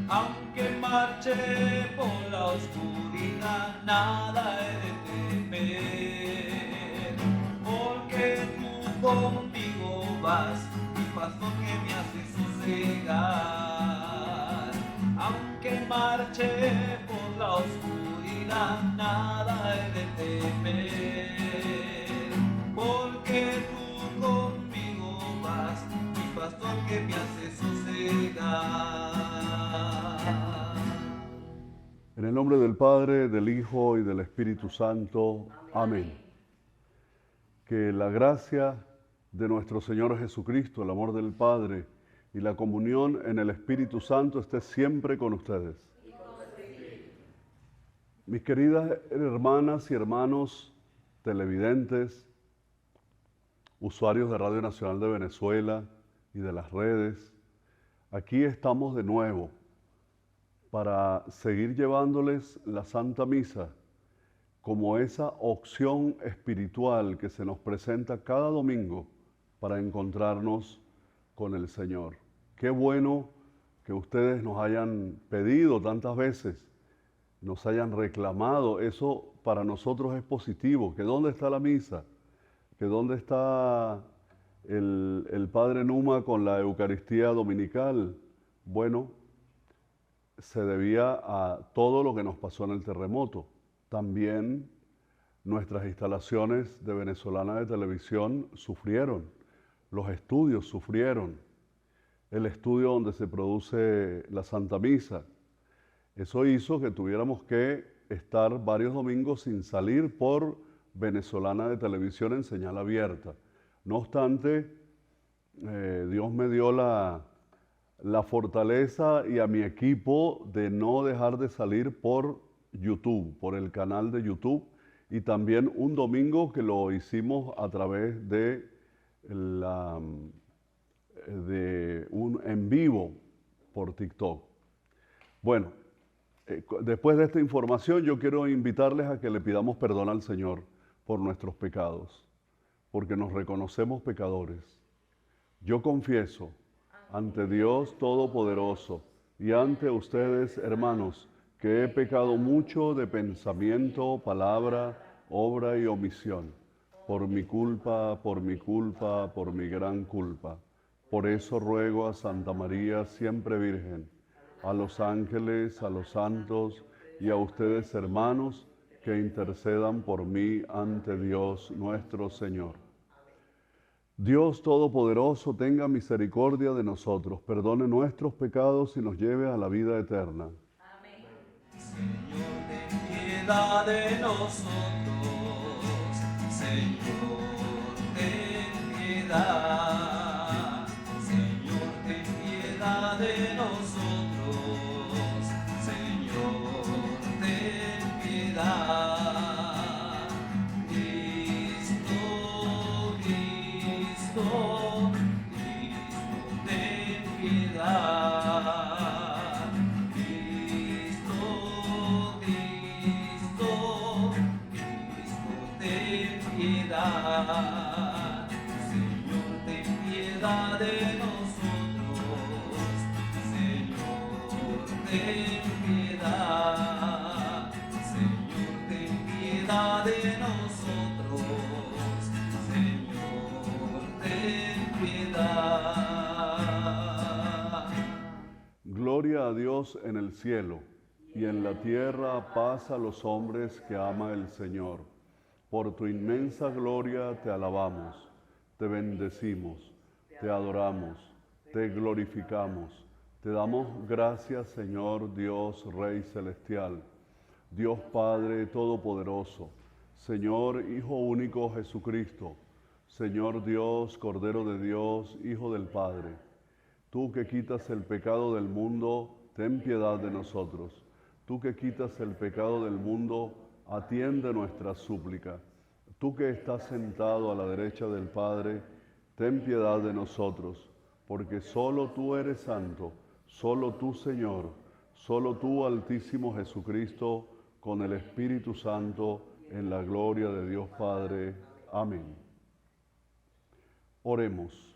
Aunque marche por la oscuridad, nada he de temer, porque tú conmigo vas, mi pastor que me hace sosegar. Aunque marche por la oscuridad, nada he de temer, porque tú conmigo vas, mi pastor que me hace sosegar. En el nombre del Padre, del Hijo y del Espíritu Santo. Amén. Que la gracia de nuestro Señor Jesucristo, el amor del Padre y la comunión en el Espíritu Santo esté siempre con ustedes. Mis queridas hermanas y hermanos televidentes, usuarios de Radio Nacional de Venezuela y de las redes, aquí estamos de nuevo para seguir llevándoles la Santa Misa como esa opción espiritual que se nos presenta cada domingo para encontrarnos con el Señor. Qué bueno que ustedes nos hayan pedido tantas veces, nos hayan reclamado. Eso para nosotros es positivo. Que dónde está la misa, que dónde está el Padre Numa con la Eucaristía dominical. Bueno, se debía a todo lo que nos pasó en el terremoto. También nuestras instalaciones de Venezolana de Televisión sufrieron, los estudios sufrieron, el estudio donde se produce la Santa Misa. Eso hizo que tuviéramos que estar varios domingos sin salir por Venezolana de Televisión en señal abierta. No obstante, Dios me dio la fortaleza y a mi equipo de no dejar de salir por YouTube, por el canal de YouTube, y también un domingo que lo hicimos a través de un en vivo por TikTok. Bueno, después de esta información yo quiero invitarles a que le pidamos perdón al Señor por nuestros pecados, porque nos reconocemos pecadores. Yo confieso ante Dios Todopoderoso y ante ustedes, hermanos, que he pecado mucho de pensamiento, palabra, obra y omisión, por mi culpa, por mi culpa, por mi gran culpa. Por eso ruego a Santa María, siempre Virgen, a los ángeles, a los santos y a ustedes, hermanos, que intercedan por mí ante Dios nuestro Señor. Dios Todopoderoso tenga misericordia de nosotros, perdone nuestros pecados y nos lleve a la vida eterna. Amén. Señor, ten piedad de nosotros. Señor, ten piedad. Señor, ten piedad de nosotros. Señor, ten piedad. Señor, ten piedad de nosotros. Señor, ten piedad. Señor, ten piedad de nosotros. Señor, ten piedad. Gloria a Dios en el cielo y en la tierra paz a los hombres que ama el Señor. Por tu inmensa gloria te alabamos, te bendecimos, te adoramos, te glorificamos. Te damos gracias, Señor Dios, Rey Celestial, Dios Padre Todopoderoso, Señor Hijo único Jesucristo, Señor Dios, Cordero de Dios, Hijo del Padre. Tú que quitas el pecado del mundo, ten piedad de nosotros. Tú que quitas el pecado del mundo, atiende nuestra súplica. Tú que estás sentado a la derecha del Padre, ten piedad de nosotros, porque solo tú eres santo, solo tú, Señor, solo tú, Altísimo Jesucristo, con el Espíritu Santo, en la gloria de Dios Padre. Amén. Oremos.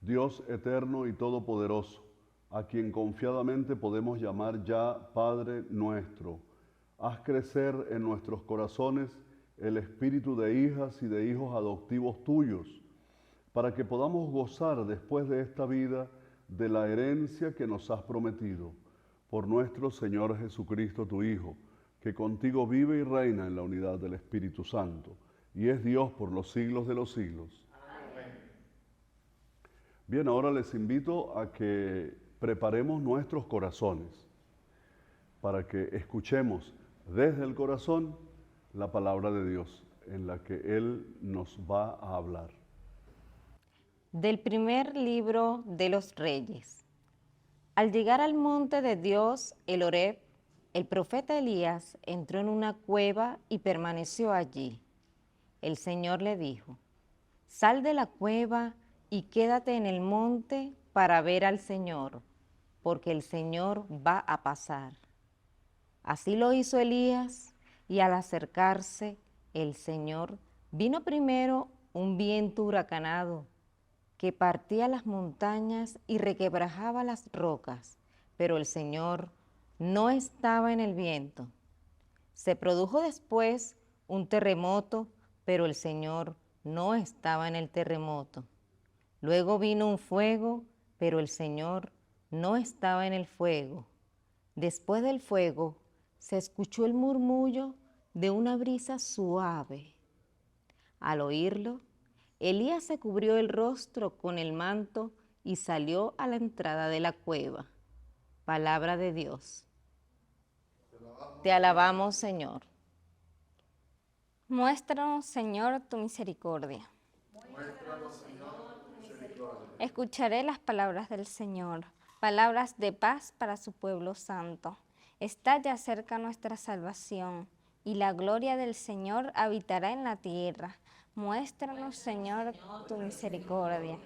Dios eterno y todopoderoso, a quien confiadamente podemos llamar ya Padre nuestro. Haz crecer en nuestros corazones el espíritu de hijas y de hijos adoptivos tuyos, para que podamos gozar después de esta vida de la herencia que nos has prometido, por nuestro Señor Jesucristo, tu Hijo, que contigo vive y reina en la unidad del Espíritu Santo, y es Dios por los siglos de los siglos. Amén. Bien, ahora les invito a que preparemos nuestros corazones para que escuchemos desde el corazón la palabra de Dios en la que Él nos va a hablar. Del primer libro de los Reyes. Al llegar al monte de Dios, el Horeb, el profeta Elías entró en una cueva y permaneció allí. El Señor le dijo: sal de la cueva y quédate en el monte para ver al Señor, porque el Señor va a pasar. Así lo hizo Elías, y al acercarse el Señor, vino primero un viento huracanado que partía las montañas y requebrajaba las rocas, pero el Señor no estaba en el viento. Se produjo después un terremoto, pero el Señor no estaba en el terremoto. Luego vino un fuego, pero el Señor no estaba en el fuego. Después del fuego se escuchó el murmullo de una brisa suave. Al oírlo, Elías se cubrió el rostro con el manto y salió a la entrada de la cueva. Palabra de Dios. Te alabamos, Señor. Muéstranos, Señor, tu misericordia. Muéstranos, Señor, tu misericordia. Escucharé las palabras del Señor, palabras de paz para su pueblo santo. Está ya cerca nuestra salvación, y la gloria del Señor habitará en la tierra. Muéstranos, Señor, tu misericordia.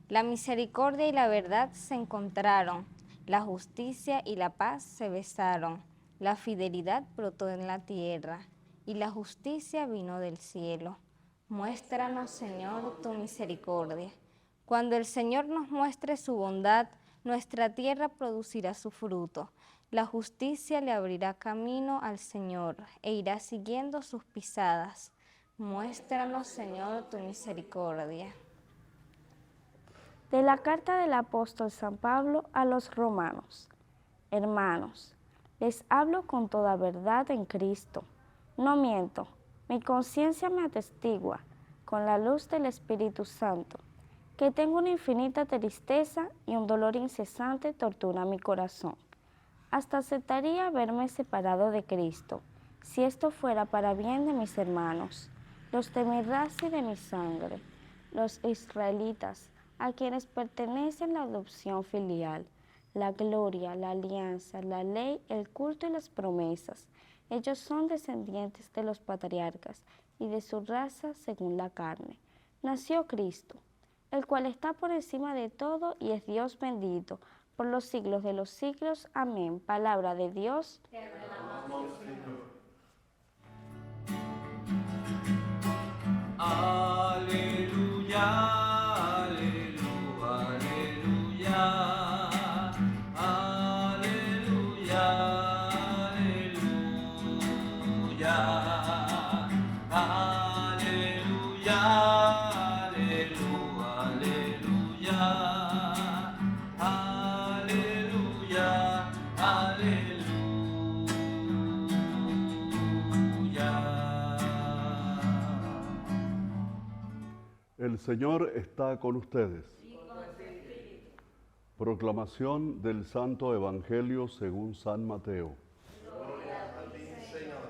La misericordia y la verdad se encontraron, la justicia y la paz se besaron. La fidelidad brotó en la tierra, y la justicia vino del cielo. Muéstranos, Señor, tu misericordia. Cuando el Señor nos muestre su bondad, nuestra tierra producirá su fruto. La justicia le abrirá camino al Señor e irá siguiendo sus pisadas. Muéstranos, Señor, tu misericordia. De la carta del apóstol San Pablo a los romanos. Hermanos, les hablo con toda verdad en Cristo. No miento, mi conciencia me atestigua, con la luz del Espíritu Santo, que tengo una infinita tristeza y un dolor incesante tortura mi corazón. Hasta aceptaría verme separado de Cristo, si esto fuera para bien de mis hermanos, los de mi raza y de mi sangre, los israelitas, a quienes pertenece la adopción filial, la gloria, la alianza, la ley, el culto y las promesas. Ellos son descendientes de los patriarcas y de su raza según la carne. Nació Cristo, el cual está por encima de todo y es Dios bendito por los siglos de los siglos. Amén. Palabra de Dios. Te alabamos, Señor. Aleluya. El Señor está con ustedes. Proclamación del Santo Evangelio según San Mateo. Gloria a ti, Señor.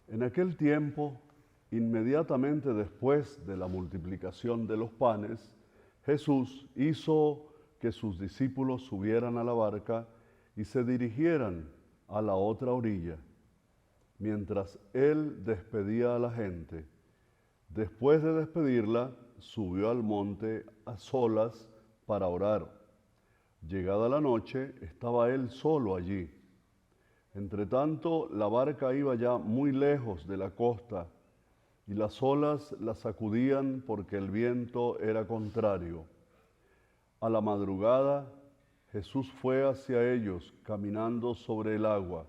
En aquel tiempo, inmediatamente después de la multiplicación de los panes, Jesús hizo que sus discípulos subieran a la barca y se dirigieran a la otra orilla, mientras Él despedía a la gente. Después de despedirla, subió al monte a solas para orar. Llegada la noche, estaba Él solo allí. Entretanto, la barca iba ya muy lejos de la costa, y las olas la sacudían porque el viento era contrario. A la madrugada, Jesús fue hacia ellos caminando sobre el agua.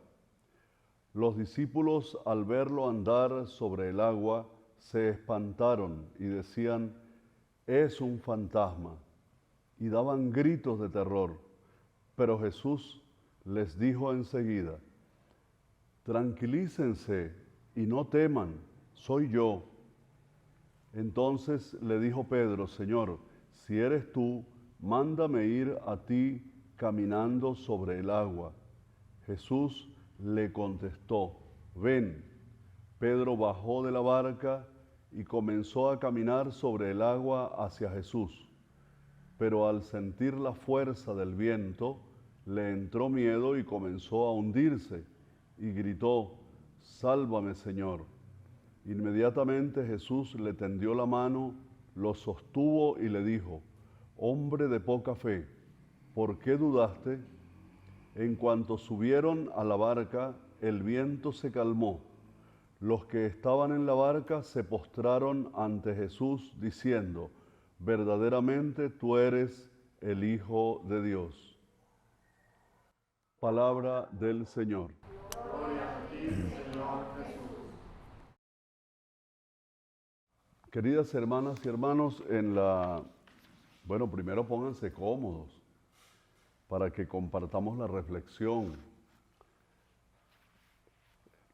Los discípulos, al verlo andar sobre el agua, se espantaron y decían: «Es un fantasma», y daban gritos de terror. Pero Jesús les dijo enseguida: «Tranquilícense y no teman, soy yo». Entonces le dijo Pedro: «Señor, si eres tú, mándame ir a ti caminando sobre el agua». Jesús le contestó: «Ven». Pedro bajó de la barca y comenzó a caminar sobre el agua hacia Jesús. Pero al sentir la fuerza del viento, le entró miedo y comenzó a hundirse, y gritó: «Sálvame, Señor». Inmediatamente Jesús le tendió la mano, lo sostuvo y le dijo: «Hombre de poca fe, ¿por qué dudaste?». En cuanto subieron a la barca, el viento se calmó. Los que estaban en la barca se postraron ante Jesús diciendo: «Verdaderamente tú eres el Hijo de Dios». Palabra del Señor. Gloria a ti, Señor Jesús. Queridas hermanas y hermanos, primero pónganse cómodos para que compartamos la reflexión,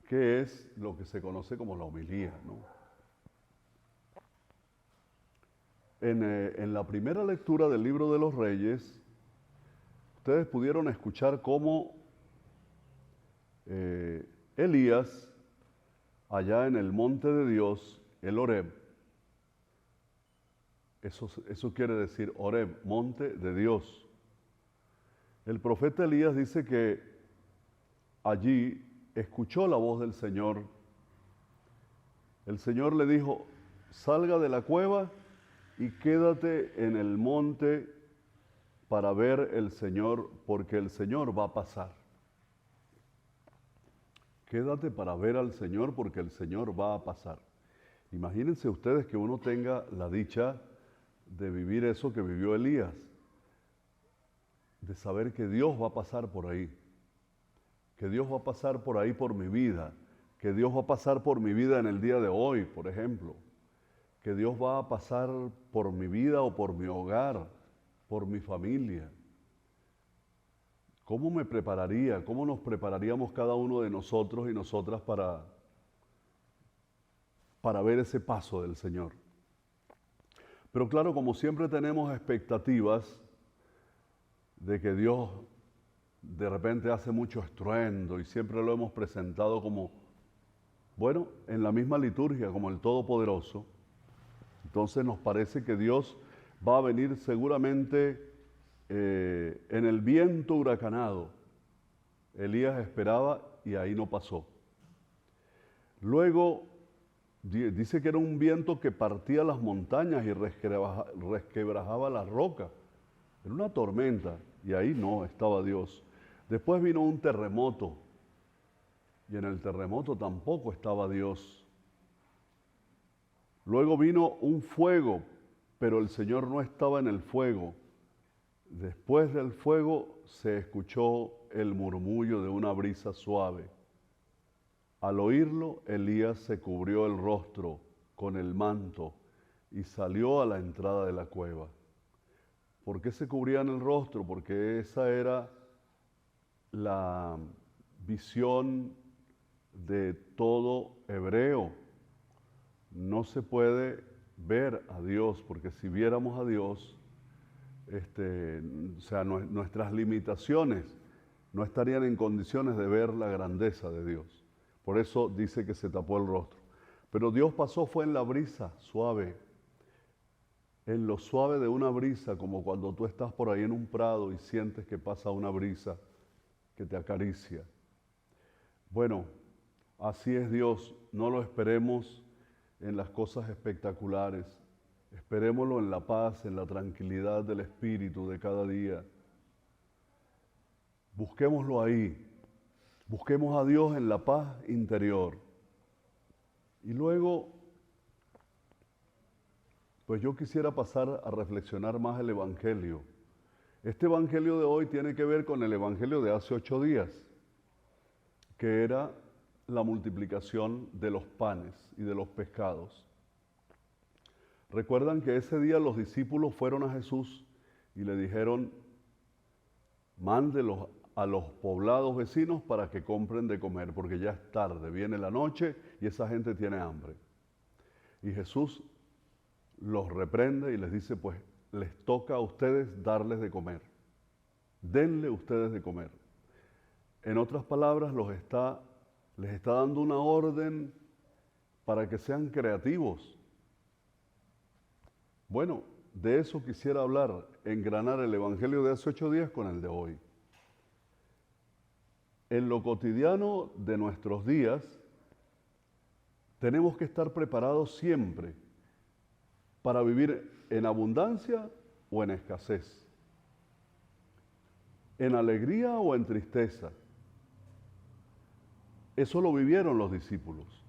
que es lo que se conoce como la homilía, ¿no? En la primera lectura del libro de los Reyes, ustedes pudieron escuchar cómo Elías, allá en el monte de Dios, el Horeb, eso quiere decir Horeb, monte de Dios. El profeta Elías dice que allí escuchó la voz del Señor. El Señor le dijo: «Salga de la cueva y quédate en el monte para ver el Señor, porque el Señor va a pasar». Quédate para ver al Señor, porque el Señor va a pasar. Imagínense ustedes que uno tenga la dicha de vivir eso que vivió Elías, de saber que Dios va a pasar por ahí, que Dios va a pasar por ahí por mi vida, que Dios va a pasar por mi vida en el día de hoy, por ejemplo, que Dios va a pasar por mi vida o por mi hogar, por mi familia. ¿Cómo me prepararía? ¿Cómo nos prepararíamos cada uno de nosotros y nosotras para ver ese paso del Señor? Pero claro, como siempre tenemos expectativas de que Dios de repente hace mucho estruendo y siempre lo hemos presentado como, bueno, en la misma liturgia, como el Todopoderoso, entonces nos parece que Dios va a venir seguramente en el viento huracanado. Elías esperaba y ahí no pasó. Luego dice que era un viento que partía las montañas y resquebrajaba las rocas. Era una tormenta y ahí no estaba Dios. Después vino un terremoto y en el terremoto tampoco estaba Dios. Luego vino un fuego, pero el Señor no estaba en el fuego. Después del fuego se escuchó el murmullo de una brisa suave. Al oírlo, Elías se cubrió el rostro con el manto y salió a la entrada de la cueva. ¿Por qué se cubrían el rostro? Porque esa era la visión de todo hebreo. No se puede ver a Dios, porque si viéramos a Dios, nuestras limitaciones no estarían en condiciones de ver la grandeza de Dios. Por eso dice que se tapó el rostro. Pero Dios pasó fue en la brisa suave, en lo suave de una brisa, como cuando tú estás por ahí en un prado y sientes que pasa una brisa que te acaricia. Bueno, así es Dios, no lo esperemos en las cosas espectaculares, esperémoslo en la paz, en la tranquilidad del espíritu de cada día. Busquémoslo ahí, busquemos a Dios en la paz interior. Y luego, pues yo quisiera pasar a reflexionar más el Evangelio Este evangelio de hoy tiene que ver con el evangelio de hace 8 días, que era la multiplicación de los panes y de los pescados. Recuerdan que ese día los discípulos fueron a Jesús y le dijeron: mándelos a los poblados vecinos para que compren de comer, porque ya es tarde, viene la noche y esa gente tiene hambre. Y Jesús los reprende y les dice: pues les toca a ustedes darles de comer. Denle ustedes de comer. En otras palabras, les está dando una orden para que sean creativos. Bueno, de eso quisiera hablar, engranar el evangelio de hace 8 días con el de hoy. En lo cotidiano de nuestros días, tenemos que estar preparados siempre para vivir en abundancia o en escasez, en alegría o en tristeza. Eso lo vivieron los discípulos.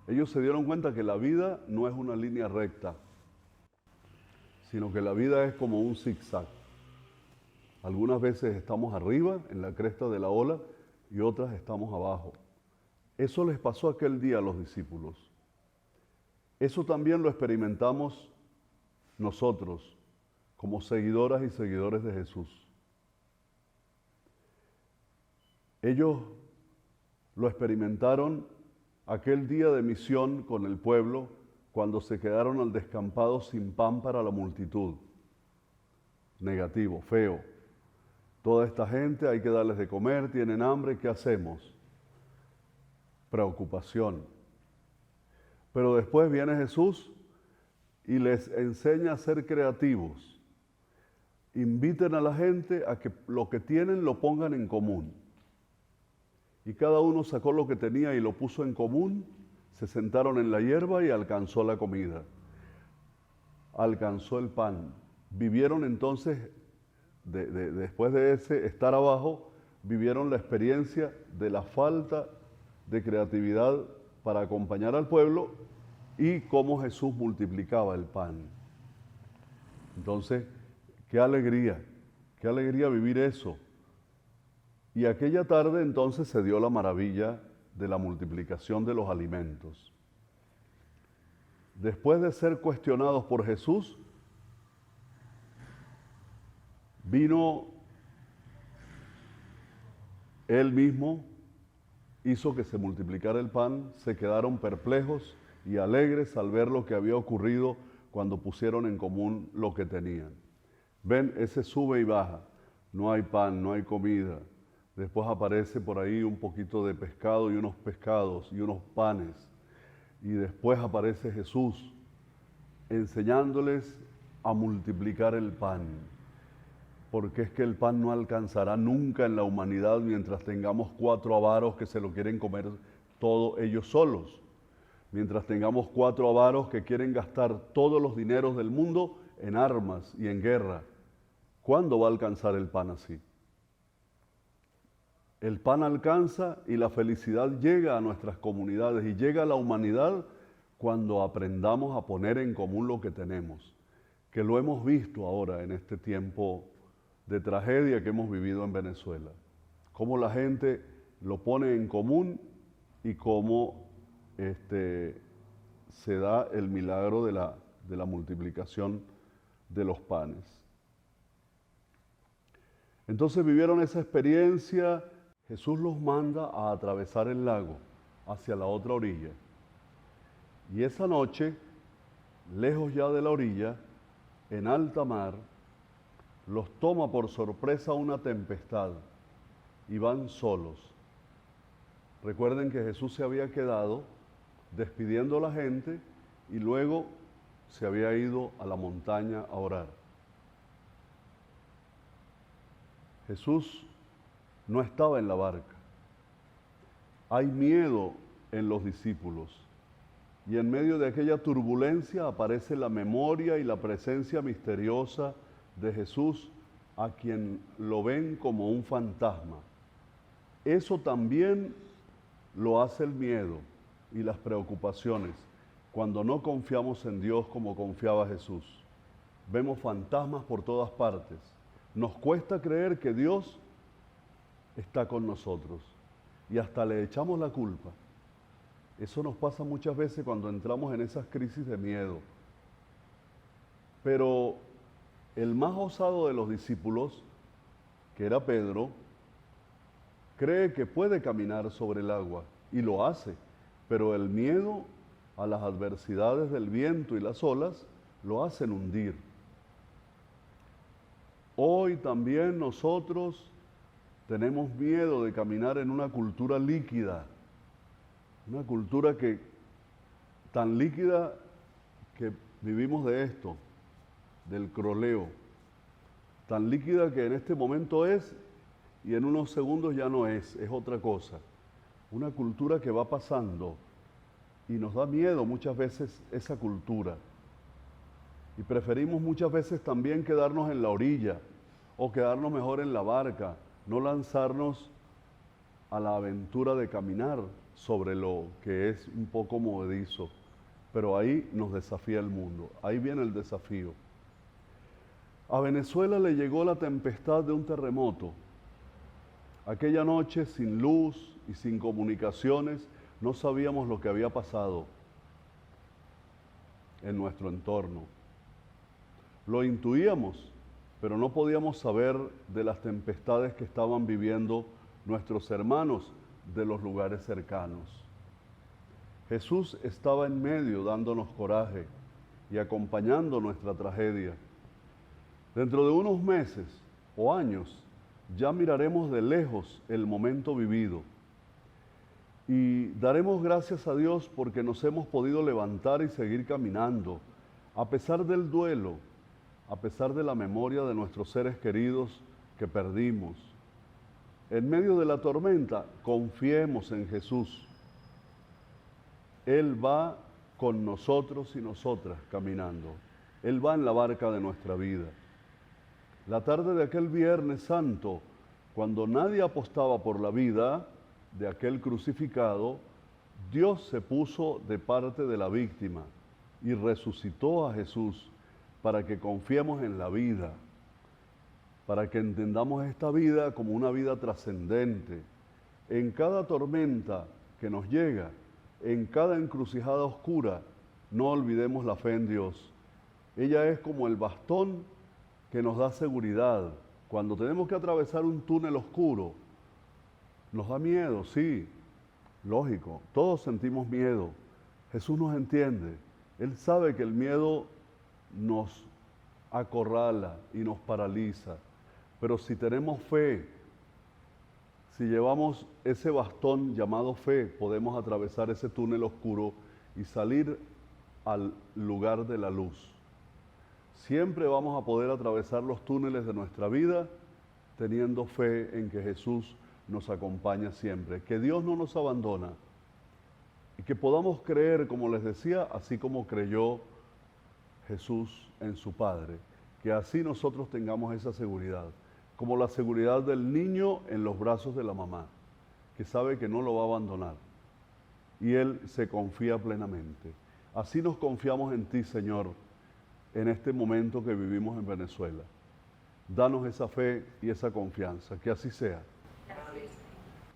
Ellos se dieron cuenta que la vida no es una línea recta, sino que la vida es como un zigzag. Algunas veces estamos arriba, en la cresta de la ola, y otras estamos abajo. Eso les pasó aquel día a los discípulos. Eso también lo experimentamos nosotros, como seguidoras y seguidores de Jesús. Ellos lo experimentaron aquel día de misión con el pueblo, cuando se quedaron al descampado sin pan para la multitud. Negativo, feo. Toda esta gente hay que darles de comer, tienen hambre, ¿qué hacemos? Preocupación. Pero después viene Jesús y les enseña a ser creativos. Inviten a la gente a que lo que tienen lo pongan en común. Y cada uno sacó lo que tenía y lo puso en común, se sentaron en la hierba y alcanzó la comida. Alcanzó el pan. Vivieron entonces, después de ese estar abajo, vivieron la experiencia de la falta de creatividad para acompañar al pueblo y cómo Jesús multiplicaba el pan. Entonces, qué alegría vivir eso. Y aquella tarde entonces se dio la maravilla de la multiplicación de los alimentos. Después de ser cuestionados por Jesús, vino Él mismo, hizo que se multiplicara el pan, se quedaron perplejos y alegres al ver lo que había ocurrido cuando pusieron en común lo que tenían. Ven, ese sube y baja, no hay pan, no hay comida. Después aparece por ahí un poquito de pescado y unos pescados y unos panes. Y después aparece Jesús enseñándoles a multiplicar el pan. Porque es que el pan no alcanzará nunca en la humanidad mientras tengamos 4 avaros que se lo quieren comer todo ellos solos. Mientras tengamos 4 avaros que quieren gastar todos los dineros del mundo en armas y en guerra. ¿Cuándo va a alcanzar el pan así? El pan alcanza y la felicidad llega a nuestras comunidades y llega a la humanidad cuando aprendamos a poner en común lo que tenemos, que lo hemos visto ahora en este tiempo de tragedia que hemos vivido en Venezuela. Cómo la gente lo pone en común y cómo se da el milagro de la multiplicación de los panes. Entonces vivieron esa experiencia. Jesús los manda a atravesar el lago hacia la otra orilla. Y esa noche, lejos ya de la orilla, en alta mar, los toma por sorpresa una tempestad y van solos. Recuerden que Jesús se había quedado despidiendo a la gente y luego se había ido a la montaña a orar. Jesús no estaba en la barca. Hay miedo en los discípulos. Y en medio de aquella turbulencia aparece la memoria y la presencia misteriosa de Jesús, a quien lo ven como un fantasma. Eso también lo hace el miedo y las preocupaciones, cuando no confiamos en Dios como confiaba Jesús. Vemos fantasmas por todas partes. Nos cuesta creer que Dios está con nosotros y hasta le echamos la culpa. Eso nos pasa muchas veces cuando entramos en esas crisis de miedo. Pero el más osado de los discípulos, que era Pedro, cree que puede caminar sobre el agua y lo hace, pero el miedo a las adversidades del viento y las olas lo hacen hundir. Hoy también nosotros tenemos miedo de caminar en una cultura líquida, una cultura tan líquida que vivimos de esto, del croleo, tan líquida que en este momento es y en unos segundos ya no es otra cosa. Una cultura que va pasando y nos da miedo muchas veces esa cultura. Y preferimos muchas veces también quedarnos en la orilla o quedarnos mejor en la barca, no lanzarnos a la aventura de caminar sobre lo que es un poco movedizo. Pero ahí nos desafía el mundo, ahí viene el desafío. A Venezuela le llegó la tempestad de un terremoto. Aquella noche, sin luz y sin comunicaciones, no sabíamos lo que había pasado en nuestro entorno. Lo intuíamos, pero no podíamos saber de las tempestades que estaban viviendo nuestros hermanos de los lugares cercanos. Jesús estaba en medio dándonos coraje y acompañando nuestra tragedia. Dentro de unos meses o años ya miraremos de lejos el momento vivido y daremos gracias a Dios porque nos hemos podido levantar y seguir caminando, a pesar del duelo, a pesar de la memoria de nuestros seres queridos que perdimos. En medio de la tormenta, confiemos en Jesús. Él va con nosotros y nosotras caminando. Él va en la barca de nuestra vida. La tarde de aquel Viernes Santo, cuando nadie apostaba por la vida de aquel crucificado, Dios se puso de parte de la víctima y resucitó a Jesús para que confiemos en la vida, para que entendamos esta vida como una vida trascendente. En cada tormenta que nos llega, en cada encrucijada oscura, no olvidemos la fe en Dios. Ella es como el bastón que nos da seguridad. Cuando tenemos que atravesar un túnel oscuro, nos da miedo, sí, lógico, todos sentimos miedo. Jesús nos entiende, Él sabe que el miedo nos acorrala y nos paraliza, pero si tenemos fe, si llevamos ese bastón llamado fe, podemos atravesar ese túnel oscuro y salir al lugar de la luz. Siempre vamos a poder atravesar los túneles de nuestra vida teniendo fe en que Jesús nos acompaña siempre, que Dios no nos abandona y que podamos creer, como les decía, así como creyó Jesús en su Padre, que así nosotros tengamos esa seguridad, como la seguridad del niño en los brazos de la mamá, que sabe que no lo va a abandonar y Él se confía plenamente. Así nos confiamos en ti, Señor, en este momento que vivimos en Venezuela. Danos esa fe y esa confianza, que así sea.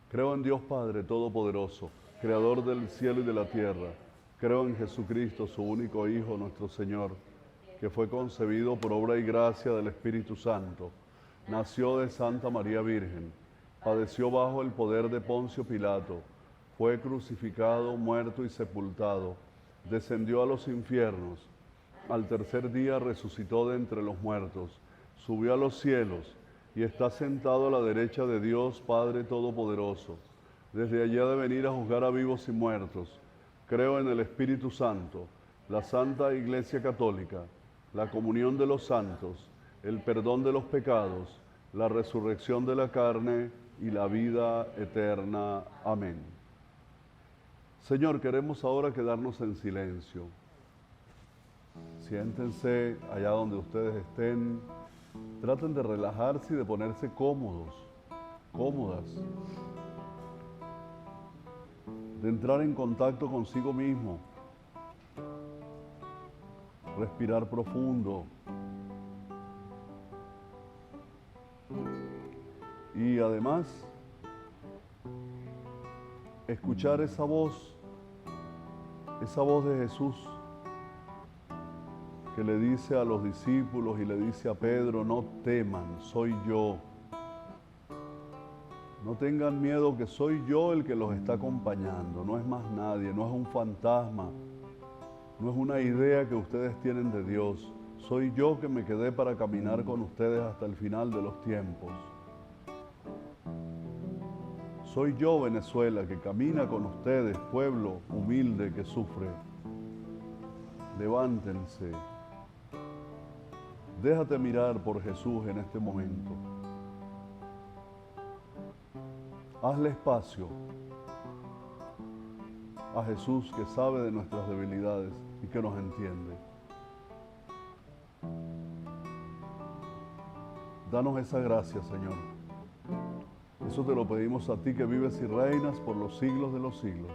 Creo en Dios Padre Todopoderoso, Creador del cielo y de la tierra. Creo en Jesucristo, su único Hijo, nuestro Señor, que fue concebido por obra y gracia del Espíritu Santo. Nació de Santa María Virgen, padeció bajo el poder de Poncio Pilato, fue crucificado, muerto y sepultado, descendió a los infiernos, al tercer día resucitó de entre los muertos, subió a los cielos y está sentado a la derecha de Dios Padre Todopoderoso. Desde allí ha de venir a juzgar a vivos y muertos. Creo en el Espíritu Santo, la Santa Iglesia Católica, la comunión de los santos, el perdón de los pecados, la resurrección de la carne y la vida eterna. Amén. Señor, queremos ahora quedarnos en silencio. Siéntense allá donde ustedes estén. Traten de relajarse y de ponerse cómodos, cómodas. De entrar en contacto consigo mismo. Respirar profundo. Y además, escuchar esa voz de Jesús que le dice a los discípulos y le dice a Pedro, no teman, soy yo. No tengan miedo, que soy yo el que los está acompañando, no es más nadie, no es un fantasma, no es una idea que ustedes tienen de Dios. Soy yo que me quedé para caminar con ustedes hasta el final de los tiempos. Soy yo, Venezuela, que camina con ustedes, pueblo humilde que sufre. Levántense. Déjate mirar por Jesús en este momento. Hazle espacio a Jesús, que sabe de nuestras debilidades y que nos entiende. Danos esa gracia, Señor. Eso te lo pedimos a ti, que vives y reinas por los siglos de los siglos.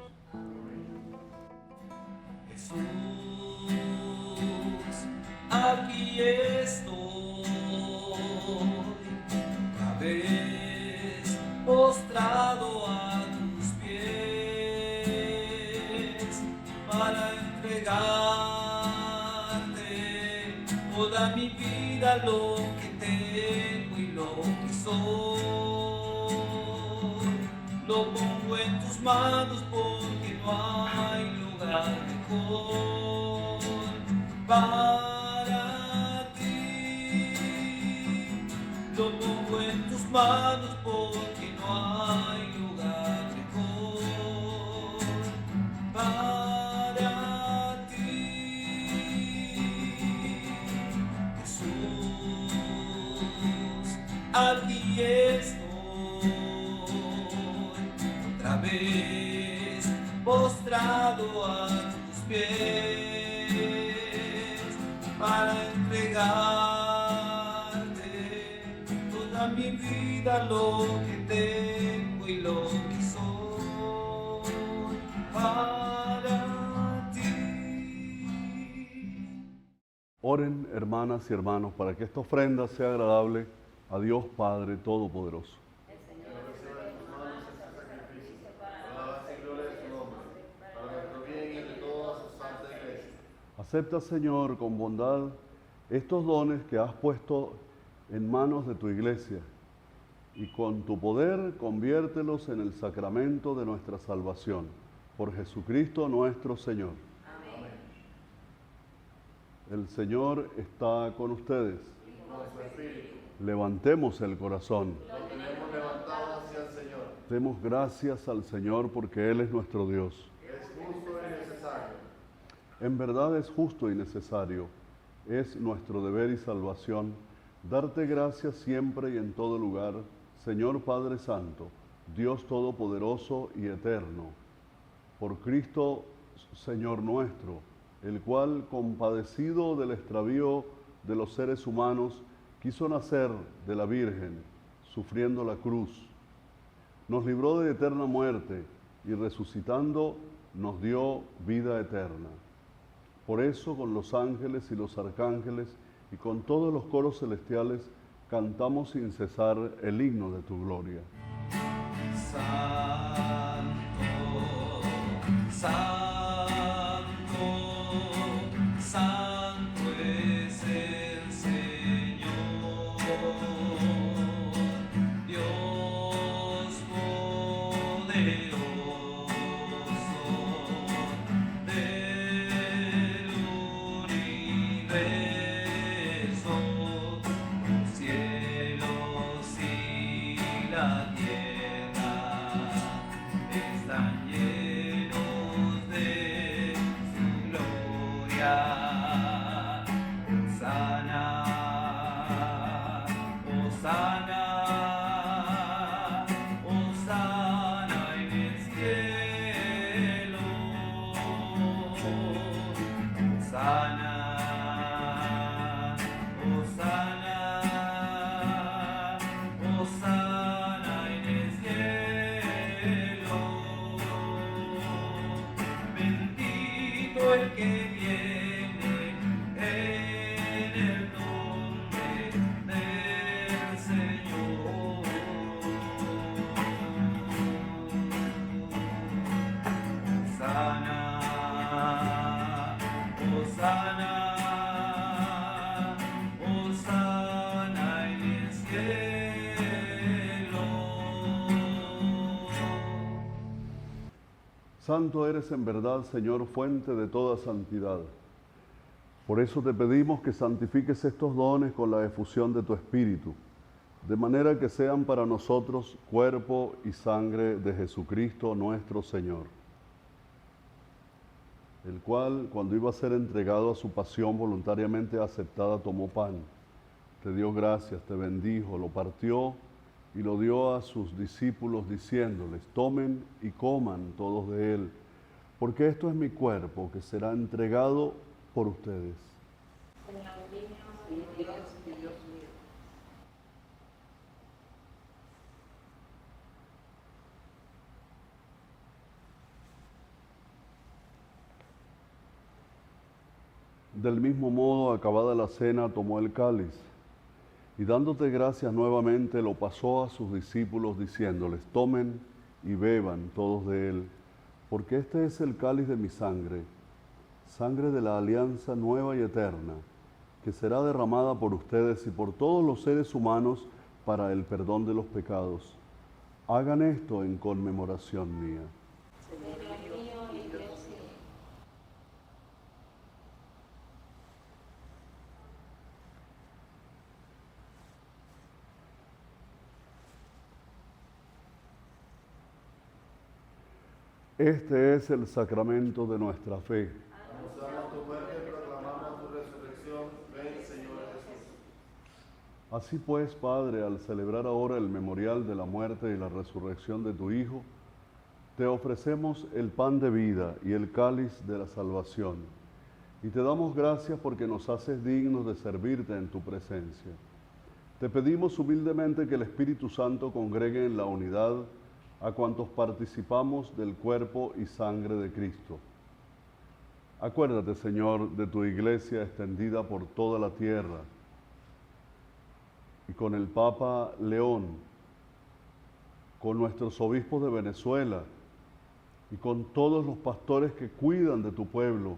Jesús, aquí estoy, otra vez postrado a tus pies, para entregarte toda mi vida, lo que tengo y lo que soy. Lo pongo en tus manos porque no hay lugar mejor para ti. Lo pongo en tus manos porque no hay lugar mejor para ti. Jesús, aquí estoy. Otra vez postrado a tus pies, para entregarte toda mi vida, lo que tengo y lo que soy para ti. Oren, hermanas y hermanos, para que esta ofrenda sea agradable a Dios Padre Todopoderoso. Acepta, Señor, con bondad estos dones que has puesto en manos de tu iglesia y con tu poder conviértelos en el sacramento de nuestra salvación. Por Jesucristo nuestro Señor. Amén. El Señor está con ustedes. Y con su espíritu. Levantemos el corazón. Lo tenemos levantado hacia el Señor. Demos gracias al Señor porque Él es nuestro Dios. Es justo y necesario. En verdad es justo y necesario, es nuestro deber y salvación, darte gracias siempre y en todo lugar, Señor Padre Santo, Dios Todopoderoso y Eterno, por Cristo, Señor nuestro, el cual, compadecido del extravío de los seres humanos, quiso nacer de la Virgen, sufriendo la cruz. Nos libró de eterna muerte y resucitando nos dio vida eterna. Por eso, con los ángeles y los arcángeles y con todos los coros celestiales, cantamos sin cesar el himno de tu gloria. Santo, Santo, Santo es el Señor, Dios poderoso. La tierra están llenos de Santo eres en verdad, Señor, fuente de toda santidad. Por eso te pedimos que santifiques estos dones con la efusión de tu Espíritu, de manera que sean para nosotros cuerpo y sangre de Jesucristo nuestro Señor, el cual, cuando iba a ser entregado a su pasión voluntariamente aceptada, tomó pan, te dio gracias, te bendijo, lo partió y lo dio a sus discípulos diciéndoles: tomen y coman todos de él, porque esto es mi cuerpo que será entregado por ustedes. Del mismo modo, acabada la cena, tomó el cáliz y dándote gracias nuevamente, lo pasó a sus discípulos diciéndoles: tomen y beban todos de él, porque este es el cáliz de mi sangre, sangre de la alianza nueva y eterna, que será derramada por ustedes y por todos los seres humanos para el perdón de los pecados. Hagan esto en conmemoración mía. Este es el sacramento de nuestra fe. Anunciamos tu muerte y proclamamos tu resurrección. Ven, Señor Jesús. Así pues, Padre, al celebrar ahora el memorial de la muerte y la resurrección de tu Hijo, te ofrecemos el pan de vida y el cáliz de la salvación, y te damos gracias porque nos haces dignos de servirte en tu presencia. Te pedimos humildemente que el Espíritu Santo congregue en la unidad a cuantos participamos del cuerpo y sangre de Cristo. Acuérdate, Señor, de tu iglesia extendida por toda la tierra, y con el Papa León, con nuestros obispos de Venezuela y con todos los pastores que cuidan de tu pueblo,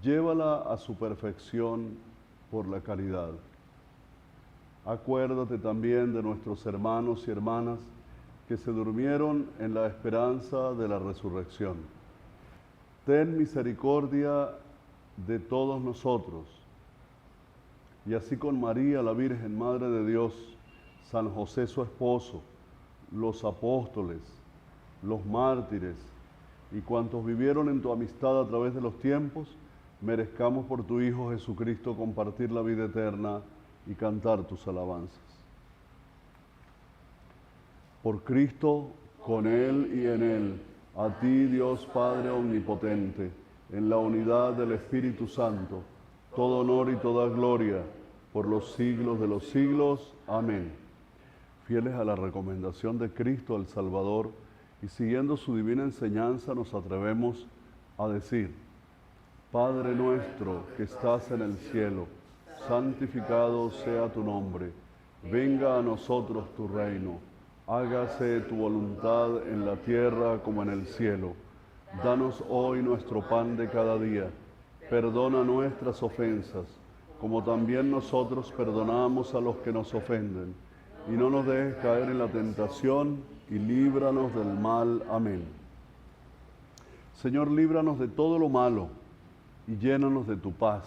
llévala a su perfección por la caridad. Acuérdate también de nuestros hermanos y hermanas que se durmieron en la esperanza de la resurrección. Ten misericordia de todos nosotros, y así con María, la Virgen Madre de Dios, San José su esposo, los apóstoles, los mártires y cuantos vivieron en tu amistad a través de los tiempos, merezcamos por tu Hijo Jesucristo compartir la vida eterna y cantar tus alabanzas. Por Cristo, con Él y en Él, a ti, Dios Padre Omnipotente, en la unidad del Espíritu Santo, todo honor y toda gloria, por los siglos de los siglos. Amén. Fieles a la recomendación de Cristo el Salvador y siguiendo su divina enseñanza, nos atrevemos a decir: Padre nuestro que estás en el cielo, santificado sea tu nombre. Venga a nosotros tu reino. Hágase tu voluntad en la tierra como en el cielo. Danos hoy nuestro pan de cada día. Perdona nuestras ofensas, como también nosotros perdonamos a los que nos ofenden. Y no nos dejes caer en la tentación, y líbranos del mal. Amén. Señor, líbranos de todo lo malo, y llénanos de tu paz.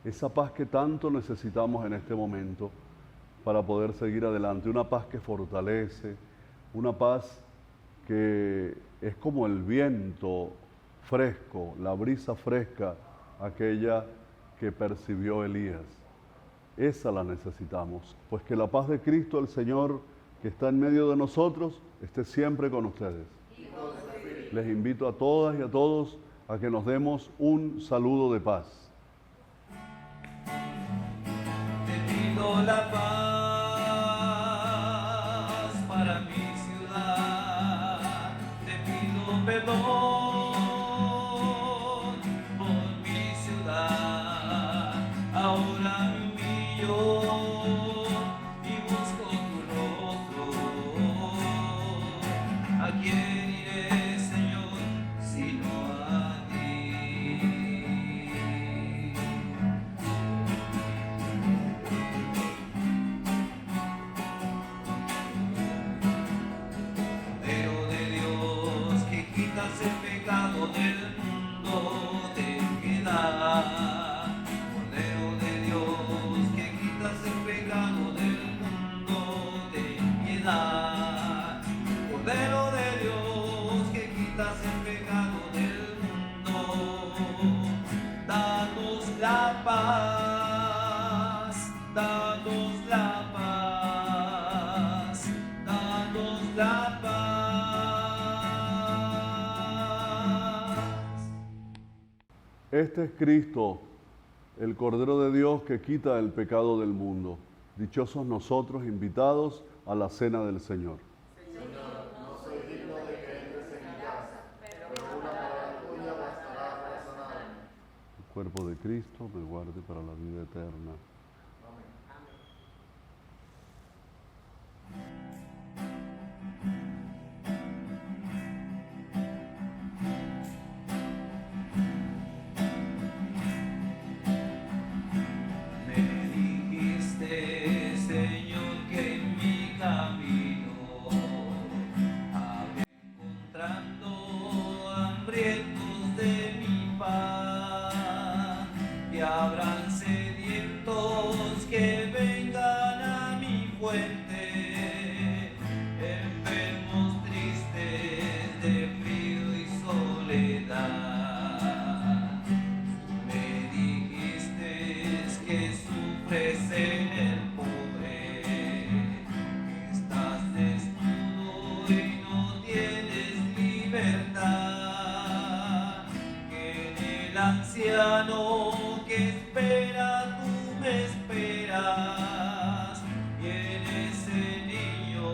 Esa paz que tanto necesitamos en este momento, para poder seguir adelante, una paz que fortalece, una paz que es como el viento fresco, la brisa fresca, aquella que percibió Elías. Esa la necesitamos, pues que la paz de Cristo, el Señor, que está en medio de nosotros, esté siempre con ustedes. Les invito a todas y a todos a que nos demos un saludo de paz. Te pido la paz para mi ciudad, te pido perdón por mi ciudad. Ahora me humillo y busco tu rostro. ¿A quién iré, Señor, sino a ti? Cordero de Dios, que quitas el pecado. danos la paz, danos la paz. Este es Cristo, el Cordero de Dios que quita el pecado del mundo. Dichosos nosotros invitados a la cena del Señor. Señor, no soy digno de que entres en mi casa, pero una palabra tuya bastará para sanarme. El cuerpo de Cristo me guarde para la vida eterna. Me dijiste, Señor, que en mi camino habré encontrando hambrientos de mi pan, y habrán sedientos que vengan a mi fuente, enfermos tristes de frío y soledad. Me dijiste que sufres en el pobre, que estás desnudo y no tienes libertad, que en el anciano que espera tú me esperas, y en ese niño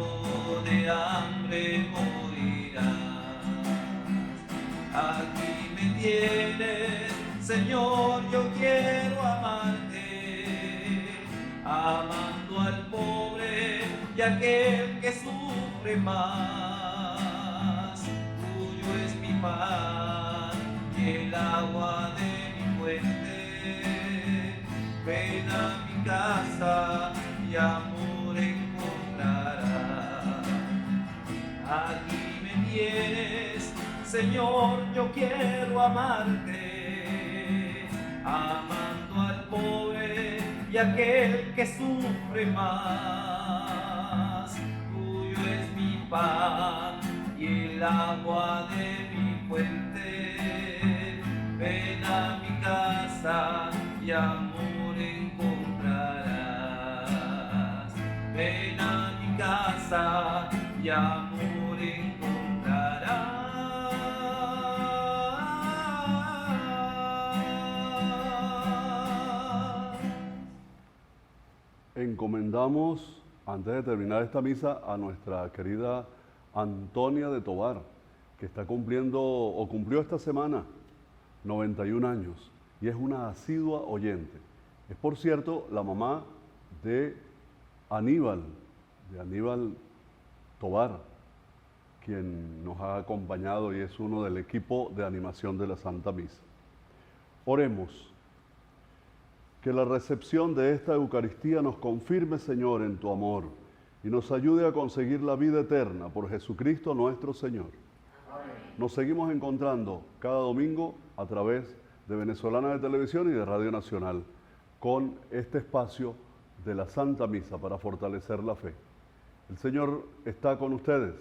de hambre morirás. Aquí me tienes, Señor, yo quiero amarte, amando al pobre y aquel que sufre más. Tuyo es mi pan y el agua de mi fuente. Ven a mi casa y amor encontrarás. Aquí me tienes, Señor, yo quiero amarte, amando al pobre y aquel que sufre más. Tuyo es mi pan y el agua de mi fuente. Ven a mi casa y amor encontrarás. Ven a mi casa y amor encontrarás. Encomendamos, antes de terminar esta misa, a nuestra querida Antonia de Tovar, que está cumpliendo, o cumplió esta semana, 91 años, y es una asidua oyente. Es, por cierto, la mamá de Aníbal Tovar, quien nos ha acompañado y es uno del equipo de animación de la Santa Misa. Oremos. Que la recepción de esta Eucaristía nos confirme, Señor, en tu amor y nos ayude a conseguir la vida eterna por Jesucristo nuestro Señor. Amén. Nos seguimos encontrando cada domingo a través de Venezolana de Televisión y de Radio Nacional con este espacio de la Santa Misa para fortalecer la fe. El Señor está con ustedes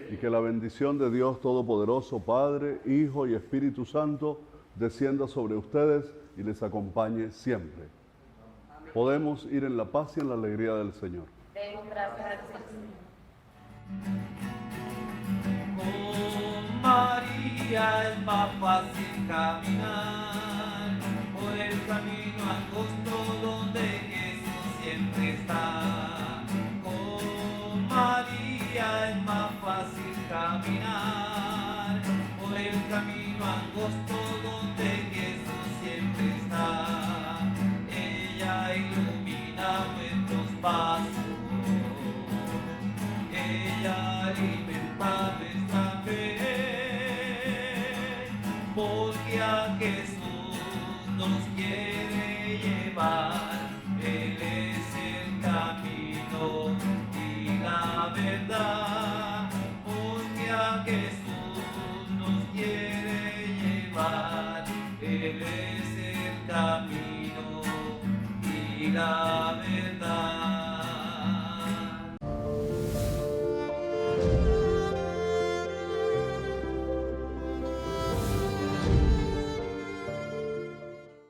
y que la bendición de Dios Todopoderoso, Padre, Hijo y Espíritu Santo descienda sobre ustedes y les acompañe siempre. Amén. Podemos ir en la paz y en la alegría del Señor. Demos gracias al Señor. Con María es más fácil caminar por el camino angosto donde Jesús siempre está. Con María es más fácil caminar por el camino angosto donde Jesús siempre está. Ella ilumina nuestros pasos, ella alimenta nuestra fe, porque a Jesús nos quiere llevar. Él es el camino y la verdad, porque a Jesús nos quiere llevar. Él es el camino y la